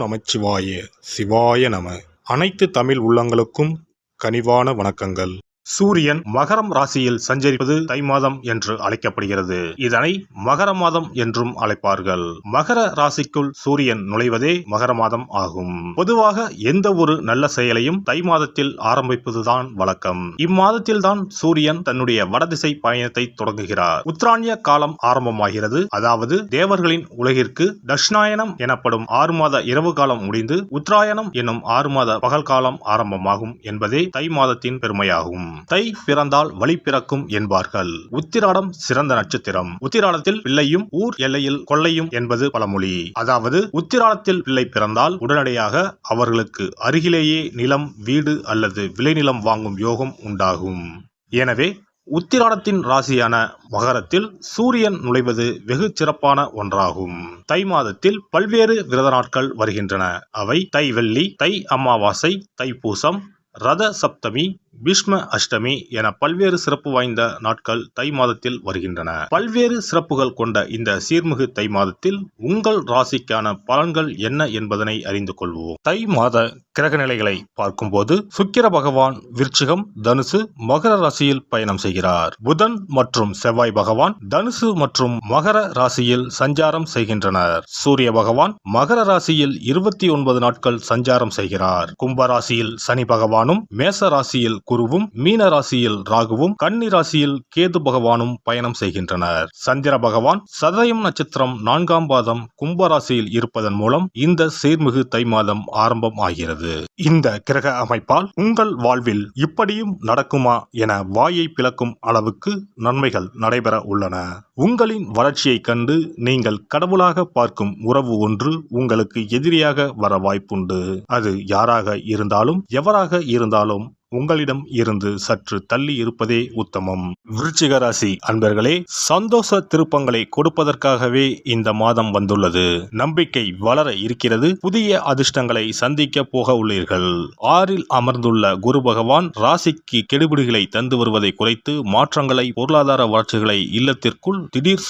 நமச்சிவாய சிவாய நம. அனைத்து தமிழ் உள்ளங்களுக்கும் கனிவான வணக்கங்கள். சூரியன் மகரம் ராசியில் சஞ்சரிப்பது தை மாதம் என்று அழைக்கப்படுகிறது. இதனை மகர மாதம் என்றும் அழைப்பார்கள். மகர ராசிக்குள் சூரியன் நுழைவதே மகர மாதம் ஆகும். பொதுவாக எந்த ஒரு நல்ல செயலையும் தை மாதத்தில் ஆரம்பிப்பதுதான் வழக்கம். இம்மாதத்தில் தான் சூரியன் தன்னுடைய வடதிசை பயணத்தை தொடங்குகிறார். உத்தராயண காலம் ஆரம்பமாகிறது. அதாவது தேவர்களின் உலகிற்கு தட்சிணாயனம் எனப்படும் 6 மாத இரவு காலம் முடிந்து உத்தராயணம் என்னும் 6 மாத பகல் காலம் ஆரம்பமாகும் என்பதே தை மாதத்தின் பெருமையாகும். தை பிறந்தால் வழி பிறக்கும் என்பார்கள். உத்திராடம் சிறந்த நட்சத்திரம். உத்திராடத்தில் பிள்ளையும் ஊர் எல்லையில் கொள்ளையும் என்பது பழமொழி. அதாவது உத்திராடத்தில் பிள்ளை பிறந்தால் உடனடியாக அவர்களுக்கு அருகிலேயே நிலம், வீடு அல்லது விளைநிலம் வாங்கும் யோகம் உண்டாகும். எனவே உத்திராடத்தின் ராசியான மகரத்தில் சூரியன் நுழைவது வெகு சிறப்பான ஒன்றாகும். தை மாதத்தில் பல்வேறு விரத நாட்கள் வருகின்றன. அவை தை வெள்ளி, தை அமாவாசை, தைப்பூசம், ரத சப்தமி, பீஷ்ம அஷ்டமி என பல்வேறு சிறப்பு வாய்ந்த நாட்கள் தை மாதத்தில் வருகின்றன. பல்வேறு சிறப்புகள் கொண்ட இந்த சீர்மிகு தை மாதத்தில் உங்கள் ராசிக்கான பலன்கள் என்ன என்பதனை அறிந்து கொள்வோம். தை மாத கிரக நிலைகளை பார்க்கும்போது சுக்கிர பகவான் விருச்சிகம், தனுசு, மகர ராசியில் பயணம் செய்கிறார். புதன் மற்றும் செவ்வாய் பகவான் தனுசு மற்றும் மகர ராசியில் சஞ்சாரம் செய்கின்றனர். சூரிய பகவான் மகர ராசியில் 29 நாட்கள் சஞ்சாரம் செய்கிறார். கும்ப ராசியில் சனி பகவானும், மேச ராசியில் குருவும், மீன ராசியில் ராகுவும், கன்னி ராசியில் கேது பகவானும் பயணம் செய்கின்றனர். சந்திர பகவான் சதயம் நட்சத்திரம் 4ஆம் பாதம் கும்ப ராசியில் இருப்பதன் மூலம் இந்த சீர்மிகு தை மாதம் ஆரம்பம் ஆகிறது. இந்த கிரக அமைப்பால் உங்கள் வாழ்வில் இப்படியும் நடக்குமா என வாயை பிளக்கும் அளவுக்கு நன்மைகள் நடைபெற உள்ளன. உங்களின் வளர்ச்சியை கண்டு நீங்கள் கடவுளாக பார்க்கும் உறவு ஒன்று உங்களுக்கு எதிரியாக வர வாய்ப்புண்டு. அது யாராக இருந்தாலும் எவராக இருந்தாலும் உங்களிடம் இருந்து சற்று தள்ளி இருப்பதே உத்தமம். விருச்சிக ராசி அன்பர்களே, சந்தோஷ திருப்பங்களை கொடுப்பதற்காகவே இந்த மாதம் வந்துள்ளது. நம்பிக்கை வளர இருக்கிறது. புதிய அதிர்ஷ்டங்களை சந்திக்க போக உள்ளீர்கள். 6ல் அமர்ந்துள்ள குரு பகவான் ராசிக்கு கெடுபிடிகளை தந்து வருவதை குறைத்து மாற்றங்களை, பொருளாதார வளர்ச்சிகளை, இல்லத்திற்குள் திடீர்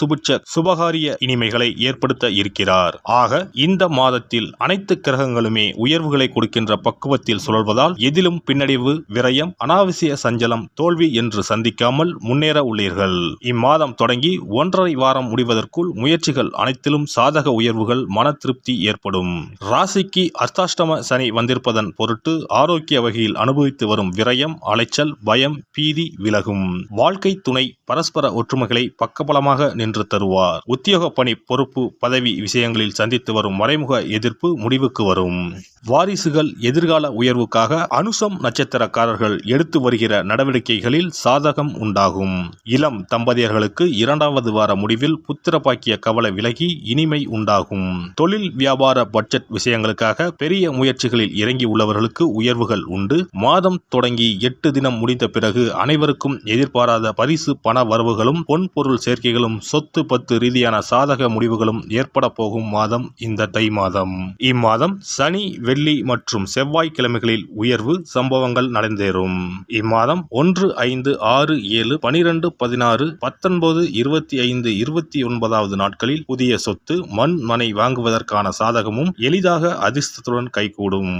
சுபகாரிய இனிமைகளை ஏற்படுத்த இருக்கிறார். ஆக இந்த மாதத்தில் அனைத்து கிரகங்களுமே உயர்வுகளை கொடுக்கின்ற பக்குவத்தில் சுழல்வதால் எதிலும் பின்னடைவு, விரயம், அனாவசிய சஞ்சலம், தோல்வி என்று சந்திக்காமல் முன்னேற உள்ளீர்கள். இம்மாதம் தொடங்கி 1.5 வாரம் முடிவதற்குள் முயற்சிகள் அனைத்திலும் சாதக உயர்வுகள், மன திருப்தி ஏற்படும். ராசிக்கு அர்த்தாஷ்டம சனி வந்திருப்பதன் பொருட்டு ஆரோக்கிய வகையில் அனுபவித்து வரும் விரயம், அலைச்சல், பயம், பீதி விலகும். வாழ்க்கை துணை பரஸ்பர ஒற்றுமைகளை பக்கபலமாக நின்று தருவார். உத்தியோக பணி, பொறுப்பு, பதவி விஷயங்களில் சந்தித்து வரும் மறைமுக எதிர்ப்பு முடிவுக்கு வரும். வாரிசுகள் எதிர்கால உயர்வுக்காக அனுசம் நட்சத்திரக்காரர்கள் எடுத்து வருகிற நடவடிக்கைகளில் சாதகம் உண்டாகும். இளம் தம்பதியர்களுக்கு 2வது வார முடிவில் புத்திர பாக்கிய கவலை விலகி இனிமை உண்டாகும். தொழில் வியாபார பட்ஜெட் விஷயங்களுக்காக பெரிய முயற்சிகளில் இறங்கி உள்ளவர்களுக்கு உயர்வுகள் உண்டு. மாதம் தொடங்கி 8 தினம் முடிந்த பிறகு அனைவருக்கும் எதிர்பாராத பரிசு, பண வரவுகளும், பொன் பொருள் சேர்க்கைகளும், சொத்து பத்து ரீதியான சாதக முடிவுகளும் ஏற்பட போகும் மாதம் இந்த தை மாதம். இம்மாதம் சனி, வெள்ளி மற்றும் செவ்வாய் கிழமைகளில் உயர்வு சம்பவங்கள் நடந்தேறும். இம்மாதம் 1, 5, 6, 7, 12, 16, 19, 25, 29வது நாட்களில் புதிய சொத்து, மண், மனை வாங்குவதற்கான சாதகமும் எளிதாக அதிர்ஷ்டத்துடன் கைகூடும்.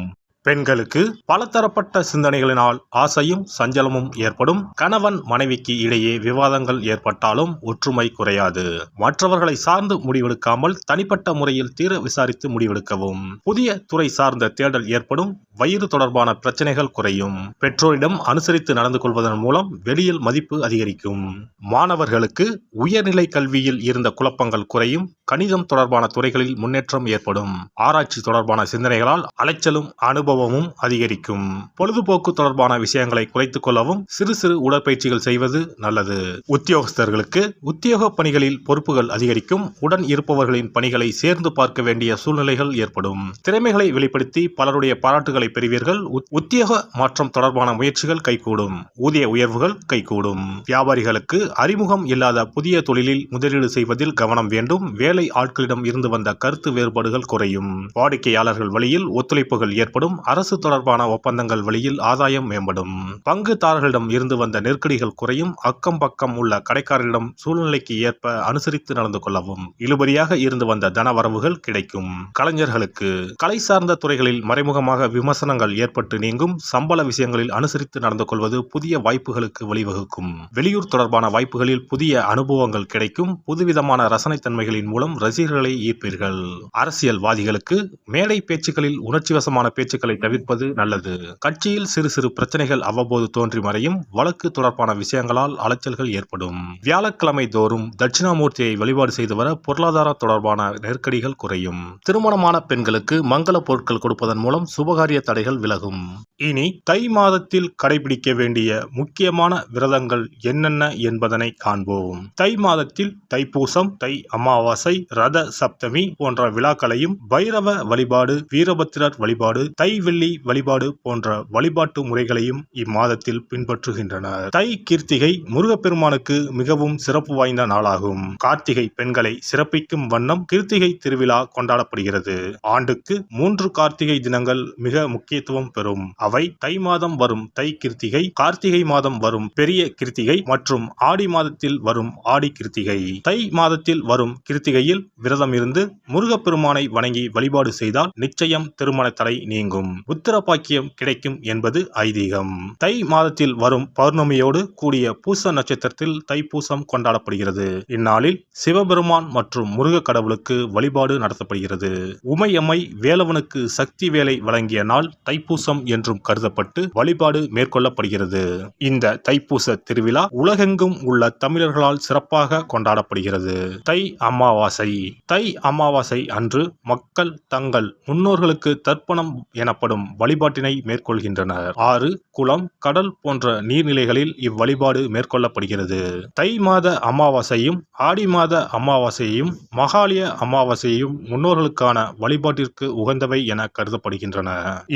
பெண்களுக்கு பலதரப்பட்ட சிந்தனைகளினால் ஆசையும் சஞ்சலமும் ஏற்படும். கணவன் மனைவிக்கு இடையே விவாதங்கள் ஏற்பட்டாலும் ஒற்றுமை குறையாது. மற்றவர்களை சார்ந்து முடிவெடுக்காமல் தனிப்பட்ட முறையில் தீர விசாரித்து முடிவெடுக்கவும். புதிய துறை சார்ந்த தேடல் ஏற்படும். வயிறு தொடர்பான பிரச்சனைகள் குறையும். பெற்றோரிடம் அனுசரித்து நடந்து கொள்வதன் மூலம் வெளியில் மதிப்பு அதிகரிக்கும். மாணவர்களுக்கு உயர்நிலை கல்வியில் இருந்த குழப்பங்கள் குறையும். கணிதம் தொடர்பான துறைகளில் முன்னேற்றம் ஏற்படும். ஆராய்ச்சி தொடர்பான சிந்தனைகளால் அலைச்சலும் அனுபவமும் அதிகரிக்கும். பொழுதுபோக்கு தொடர்பான விஷயங்களை குறைத்துக் கொள்ளவும் சிறு சிறு உடற்பயிற்சிகள் செய்வது நல்லது. உத்தியோகஸ்தர்களுக்கு உத்தியோக பணிகளில் பொறுப்புகள் அதிகரிக்கும். உடன் இருப்பவர்களின் பணிகளை சேர்ந்து பார்க்க வேண்டிய சூழ்நிலைகள் ஏற்படும். திறமைகளை வெளிப்படுத்தி பலருடைய பாராட்டுகளை பெறுவீர்கள். உத்தியோக மாற்றம் தொடர்பான முயற்சிகள் கைகூடும். ஊதிய உயர்வுகள் கைகூடும். வியாபாரிகளுக்கு அறிமுகம் இல்லாத புதிய தொழிலில் முதலீடு செய்வதில் கவனம் வேண்டும். வேலை நடுநிலை ஆட்களிடம் இருந்து வந்த கருத்து வேறுபாடுகள் குறையும். வாடிக்கையாளர்கள் வழியில் ஒத்துழைப்புகள் ஏற்படும். அரசு தொடர்பான ஒப்பந்தங்கள் வழியில் ஆதாயம் மேம்படும். பங்குதாரர்களிடம் இருந்து வந்த நெருக்கடிகள் குறையும். அக்கம் பக்கம் உள்ள கடைக்காரர்களிடம் சூழ்நிலைக்கு ஏற்ப அனுசரித்து நடந்து கொள்ளவும். இழுபறியாக இருந்து வந்த தனவரவுகள் கிடைக்கும். கலைஞர்களுக்கு கலை சார்ந்த துறைகளில் மறைமுகமாக விமர்சனங்கள் ஏற்பட்டு நீங்கும். சம்பள விஷயங்களில் அனுசரித்து நடந்து கொள்வது புதிய வாய்ப்புகளுக்கு வழிவகுக்கும். வெளியூர் தொடர்பான வாய்ப்புகளில் புதிய அனுபவங்கள் கிடைக்கும். புதுவிதமான ரசனைத்தன்மைகளின் மூலம் ரசிகர்களை ஈர்ப்பீர்கள். அரசியல்வாதிகளுக்கு மேடை பேச்சுக்களில் உணர்ச்சிவசமான பேச்சுக்களை தவிர்ப்பது நல்லது. கட்சியில் சிறு சிறு பிரச்சனைகள் அவ்வப்போது தோன்றி மறையும். வழக்கு தொடர்பான விஷயங்களால் அலைச்சல்கள் ஏற்படும். வியாழக்கிழமை தோறும் தட்சிணாமூர்த்தியை வழிபாடு செய்து வர பொருளாதார தொடர்பான நெருக்கடிகள் குறையும். திருமணமான பெண்களுக்கு மங்கள பொருட்கள் கொடுப்பதன் மூலம் சுபகாரிய தடைகள் விலகும். இனி தை மாதத்தில் கடைபிடிக்க வேண்டிய முக்கியமான விரதங்கள் என்னென்ன என்பதனை காண்போம். தை மாதத்தில் தைப்பூசம், தை அமாவாசை, ரத சப்தமி போன்ற விழாக்களையும், பைரவ வழிபாடு, வீரபத்திரர் வழிபாடு, தை வெள்ளி வழிபாடு போன்ற வழிபாட்டு முறைகளையும் இம்மாதத்தில் பின்பற்றுகின்றனர். தை கிருத்திகை முருகப்பெருமானுக்கு மிகவும் சிறப்பு வாய்ந்த நாளாகும். கார்த்திகை பெண்களை சிறப்பிக்கும் வண்ணம் கிருத்திகை திருவிழா கொண்டாடப்படுகிறது. ஆண்டுக்கு 3 கார்த்திகை தினங்கள் மிக முக்கியத்துவம் பெறும். அவை தை மாதம் வரும் தை கிருத்திகை, கார்த்திகை மாதம் வரும் பெரிய கிருத்திகை மற்றும் ஆடி மாதத்தில் வரும் ஆடி கிருத்திகை. தை மாதத்தில் வரும் கிருத்திகையில் விரதம் இருந்து முருகப்பெருமானை வணங்கி வழிபாடு செய்தால் நிச்சயம் திருமண தடை நீங்கும். புத்திர பாக்கியம் கிடைக்கும் என்பது ஐதீகம். தை மாதத்தில் வரும் பௌர்ணமியோடு கூடிய பூச நட்சத்திரத்தில் தைப்பூசம் கொண்டாடப்படுகிறது. இந்நாளில் சிவபெருமான் மற்றும் முருக கடவுளுக்கு வழிபாடு நடத்தப்படுகிறது. உமையம்மை வேலவனுக்கு சக்தி வேலை வழங்கிய நாள் தைப்பூசம் என்றும் கருதப்பட்டு வழிபாடு மேற்கொள்ளப்படுகிறது. இந்த தைப்பூச திருவிழா உலகெங்கும் உள்ள தமிழர்களால் சிறப்பாக கொண்டாடப்படுகிறது. தை அமாவாசை. தை அமாவாசை அன்று மக்கள் தங்கள் முன்னோர்களுக்கு தர்ப்பணம் எனப்படும் வழிபாட்டினை மேற்கொள்கின்றனர். ஆறு, குளம், கடல் போன்ற நீர்நிலைகளில் இவ்வழிபாடு மேற்கொள்ளப்படுகிறது. தை மாத அமாவாசையும் ஆடி மாத அமாவாசையும் மகாலய அமாவாசையும் முன்னோர்களுக்கான வழிபாட்டிற்கு உகந்தவை என கருதப்படுகின்றன.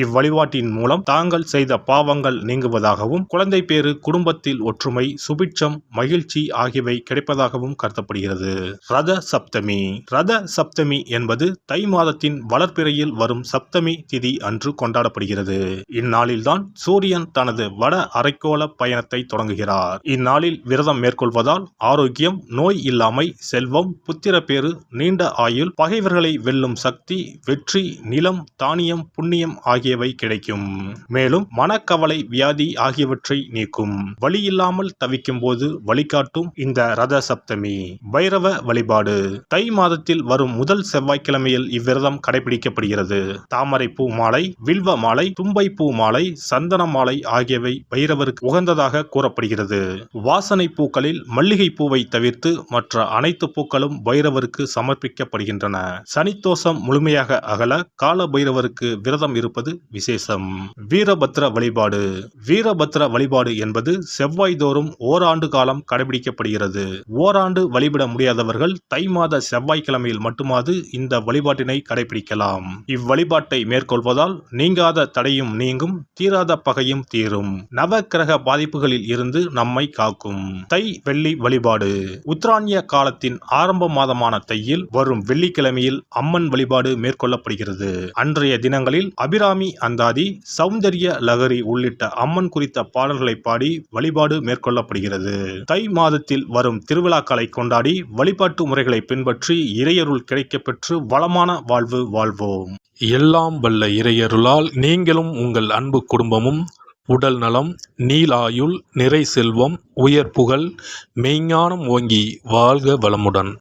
இவ்வழிபாட்டின் மூலம் தாங்கள் செய்த பாவங்கள் நீங்குவதாகவும், குழந்தை பேறு, குடும்பத்தில் ஒற்றுமை, சுபிட்சம், மகிழ்ச்சி ஆகியவை கிடைப்பதாகவும் கருதப்படுகிறது. ரத சப்தமி. ரத சப்தமி என்பது தை மாதத்தின் வளர்பிறையில் வரும் சப்தமி திதி அன்று கொண்டாடப்படுகிறது. இந்நாளில்தான் சூரியன் தனது வட அரைக்கோள பயணத்தை தொடங்குகிறார். இந்நாளில் விரதம் மேற்கொள்வதால் ஆரோக்கியம், நோய் இல்லாமை, செல்வம், புத்திரப்பேறு, நீண்ட ஆயுள், பகைவர்களை வெல்லும் சக்தி, வெற்றி, நிலம், தானியம், புண்ணியம் ஆகியவை கிடைக்கும். மேலும் மனக்கவலை, வியாதி ஆகியவற்றை நீக்கும். வழியில்லாமல் தவிக்கும் போது வழிகாட்டும் இந்த ரத சப்தமி. பைரவ வழிபாடு. தை மாதத்தில் வரும் முதல் செவ்வாய்க்கிழமையில் இவ்விரதம் கடைபிடிக்கப்படுகிறது. தாமரை பூ மாலை, வில்வ மாலை, தும்பை பூ மாலை, சந்தன மாலை ஆகியவை பைரவருக்கு உகந்ததாக கூறப்படுகிறது. வாசனை பூக்களில் மல்லிகை பூவை தவிர்த்து மற்ற அனைத்து பூக்களும் பைரவருக்கு சமர்ப்பிக்கப்படுகின்றன. சனித்தோஷம் முழுமையாக அகல கால பைரவருக்கு விரதம் இருப்பது விசேஷம். வீரபத்ர வழிபாடு. வீரபத்ர வழிபாடு என்பது செவ்வாய் தோறும் ஓராண்டு காலம் கடைபிடிக்கப்படுகிறது. ஓராண்டு வழிபட முடியாதவர்கள் தை மாத செவ்வாய்க்கிழமையில் மட்டுமாவது இந்த வழிபாட்டினை கடைபிடிக்கலாம். இவ்வழிபாட்டை மேற்கொள்வதால் நீங்காத தடையும் நீங்கும், தீராத பகையும் தீரும், நவ கிரக பாதிப்புகளில் இருந்து நம்மை காக்கும். தை வெள்ளி வழிபாடு. உத்தராயண காலத்தின் ஆரம்ப மாதமான தையில் வரும் வெள்ளிக்கிழமையில் அம்மன் வழிபாடு மேற்கொள்ளப்படுகிறது. அன்றைய தினங்களில் அபிராமி அந்தாதி, சௌந்தர்ய லகரி உள்ளிட்ட அம்மன் குறித்த பாடல்களை பாடி வழிபாடு மேற்கொள்ளப்படுகிறது. தை மாதத்தில் வரும் திருவிழாக்களை கொண்டாடி வழிபாட்டு முறைகளை பின்பற்றி இறையருள் கிடைக்கப்பெற்று வளமான வாழ்வு வாழ்வோம். எல்லாம் வல்ல இறையருளால் நீங்களும் உங்கள் அன்பு குடும்பமும் உடல் நலம், நீலாயுள், நிறை செல்வம், உயர் புகழ், மெய்ஞானம் ஓங்கி வாழ்க வளமுடன்.